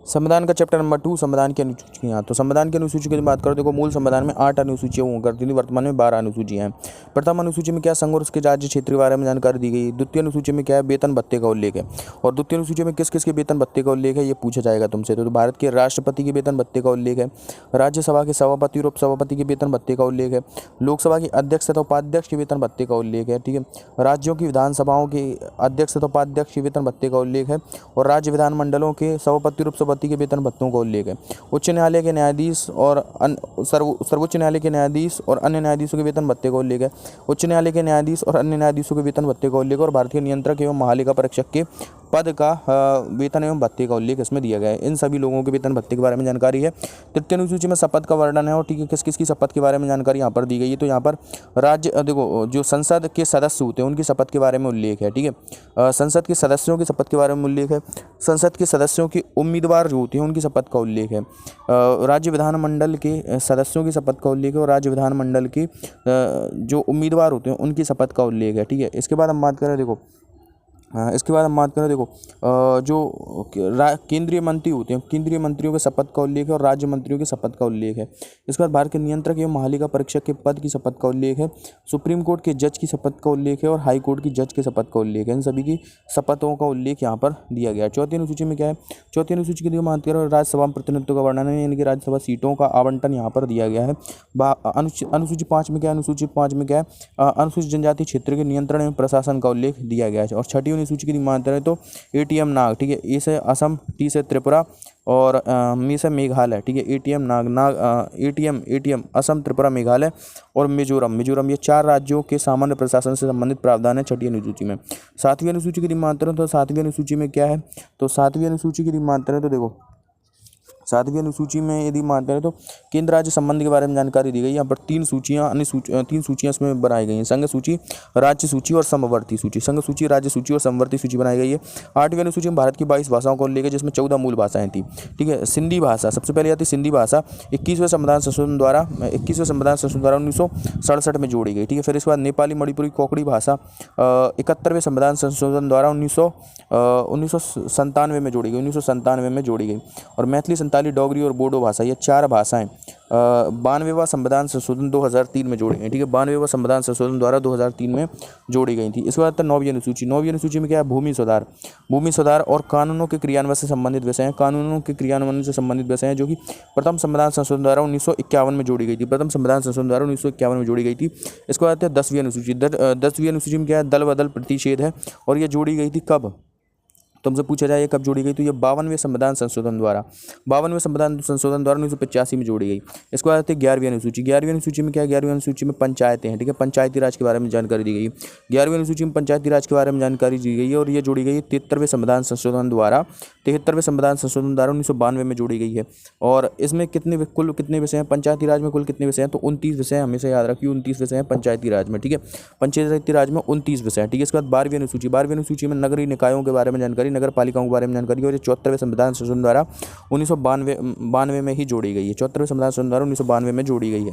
संविधान का chapter number 2 संविधान की अनुसूचियाँ। तो संविधान की अनुसूची की बात करो, देखो मूल संविधान में 8 अनुसूचियाँ हुआ करती थी, वर्तमान में 12 अनुसूचियाँ हैं। प्रथम अनुसूची में क्या है, संघ और उसके राज्य क्षेत्र के बारे में जानकारी दी गई। द्वितीय अनुसूची में क्या है, वेतन भत्ते का उल्लेख है। और द्वितीय अनुसूची में किस किस के वेतन भत्ते का उल्लेख है, ये पूछा जाएगा तुमसे। तो भारत के राष्ट्रपति के वेतन भत्ते का उल्लेख है, राज्यसभा के सभापति और उपसभापति के वेतन भत्ते का उल्लेख है, लोकसभा के अध्यक्ष तथा उपाध्यक्ष के वेतन भत्ते का उल्लेख है, ठीक है, राज्यों की विधानसभाओं के अध्यक्ष तथा उपाध्यक्ष के वेतन भत्ते का उल्लेख है, और राज्य विधानमंडलों के सभापति और उपसभापति के वेतन भत्तों का उल्लेख है। उच्च न्यायालय के न्यायाधीश और सर्वोच्च न्यायालय के न्यायाधीश और अन्य न्यायाधीशों के वेतन भत्ते का उल्लेख है। उच्च न्यायालय के न्यायाधीश और अन्य न्यायाधीशों के वेतन भत्ते का उल्लेख और भारतीय नियंत्रक एवं महालेखा परीक्षक के पद का वेतन एवं भत्ते का उल्लेख इसमें दिया गया है। इन सभी लोगों के वेतन भत्ते के बारे में जानकारी है। तृतीय अनुसूची में शपथ का वर्णन है और ठीक है किस किस की शपथ के बारे में जानकारी यहाँ पर दी गई है। तो यहाँ पर राज्य देखो जो संसद के सदस्य होते हैं उनकी शपथ के बारे में उल्लेख है, ठीक है, संसद के सदस्यों की शपथ के बारे में उल्लेख है, संसद के सदस्यों के उम्मीदवार जो होते हैं उनकी शपथ का उल्लेख है, राज्य विधानमंडल के सदस्यों की शपथ का उल्लेख है और राज्य विधानमंडल के जो उम्मीदवार होते हैं उनकी शपथ का उल्लेख है, ठीक है। इसके बाद हम बात करें देखो जो केंद्रीय मंत्री होते हैं केंद्रीय मंत्रियों के शपथ का उल्लेख है और राज्य मंत्रियों के शपथ का उल्लेख है। इसके बाद भारत के नियंत्रक एवं महालेखा परीक्षक के पद की शपथ का उल्लेख है, सुप्रीम कोर्ट के जज की शपथ का उल्लेख है और हाई कोर्ट की जज के शपथ का उल्लेख है। इन सभी की शपथों का उल्लेख यहाँ पर दिया गया है। चौथी अनुसूची में क्या है, चौथी अनुसूची की बात करें राज्यसभा में प्रतिनिधित्व का वर्णन है, यानी कि राज्यसभा सीटों का आवंटन यहाँ पर दिया गया है। अनुसूची 5 में क्या है, अनुसूची 5 में क्या है, अनुसूचित जनजाति क्षेत्र के नियंत्रण एवं प्रशासन का उल्लेख दिया गया है। और छठी सूची की बात करें तो एटीएम नाग, ठीक है, ए से असम, टी से त्रिपुरा और मी से मेघालय, ठीक है, एटीएम असम, त्रिपुरा, मेघालय और मिजोरम ये 4 राज्यों के सामान्य प्रशासन से संबंधित प्रावधान है छठी अनुसूची में। सातवीं अनुसूची की बात करें तो सातवीं अनुसूची में क्या है, तो सातवीं अनुसूची की बात करें तो देखो सातवीं अनुसूची में यदि बात करें तो केंद्र राज्य संबंध के बारे में जानकारी दी गई है। यहाँ पर 3 सूचियाँ इसमें बनाई गई हैं, संघ सूची, राज्य सूची और समवर्ती सूची। संघ सूची, राज्य सूची और समवर्ती सूची बनाई गई है। 8वीं अनुसूची में भारत की 22 भाषाओं को उल्लेख है जिसमें 14 मूल भाषाएं थी, ठीक है। सिंधी भाषा सबसे पहले आती, सिंधी भाषा 21वें संविधान संशोधन द्वारा 1967 में जोड़ी गई, ठीक है। फिर इसके बाद नेपाली, मणिपुरी, कोंकणी भाषा 71वें संविधान संशोधन द्वारा 1997 में जोड़ी गई, 1997 में जोड़ी गई। और मैथिली, संताली, डोगरी और बोडो भाषा ये 4 भाषाएं 92वां संविधान संशोधन 2003 में जोड़ी गई, ठीक है, 92वां संविधान संशोधन द्वारा 2003 में जोड़ी गई थी। इसके बाद 9वीं अनुसूची। 9वीं अनुसूची में क्या है, भूमि सुधार और कानूनों के क्रियान्वयन से संबंधित विषय हैं, कानूनों के क्रियान्वयन से संबंधित विषय हैं जो कि प्रथम संविधान संशोधन द्वारा 1951 में जोड़ी गई थी, प्रथम संविधान संशोधन द्वारा 1951 में जोड़ी गई थी। इसके बाद 10वीं अनुसूची। 10वीं अनुसूची में क्या है, दल बदल प्रतिषेध है और ये जोड़ी गई थी कब, तुमसे पूछा जाए कब जोड़ी गई, तो ये 52वें संविधान संशोधन द्वारा 1985 में जोड़ी गई। इसके बाद आती है 11वीं अनुसूची। 11वीं अनुसूची में क्या है, 11वीं अनुसूची में पंचायतें हैं, ठीक है, पंचायती राज के बारे में जानकारी दी गई। 11वीं अनुसूची में पंचायती राज के बारे में जानकारी दी गई है और ये जोड़ी गई है 73वें संविधान संशोधन द्वारा 1992 में जोड़ी गई है। और इसमें कुल कितने विषय हैं, पंचायती राज में कुल कितने विषय हैं, तो 29 विषय हैं, हमेशा याद रखिए 29 विषय हैं पंचायती राज में, ठीक है, पंचायती राज में 29 विषय हैं, ठीक है। इसके बाद 12वीं अनुसूची। 12वीं अनुसूची में नगरीय निकायों के बारे में जानकारी, नगर पालिकाओं के बारे में जानकारी और ये 74वें संविधान संशोधन द्वारा 1992 में ही जोड़ी गई है, 74वें संविधान संशोधन द्वारा 1992 में जोड़ी गई है।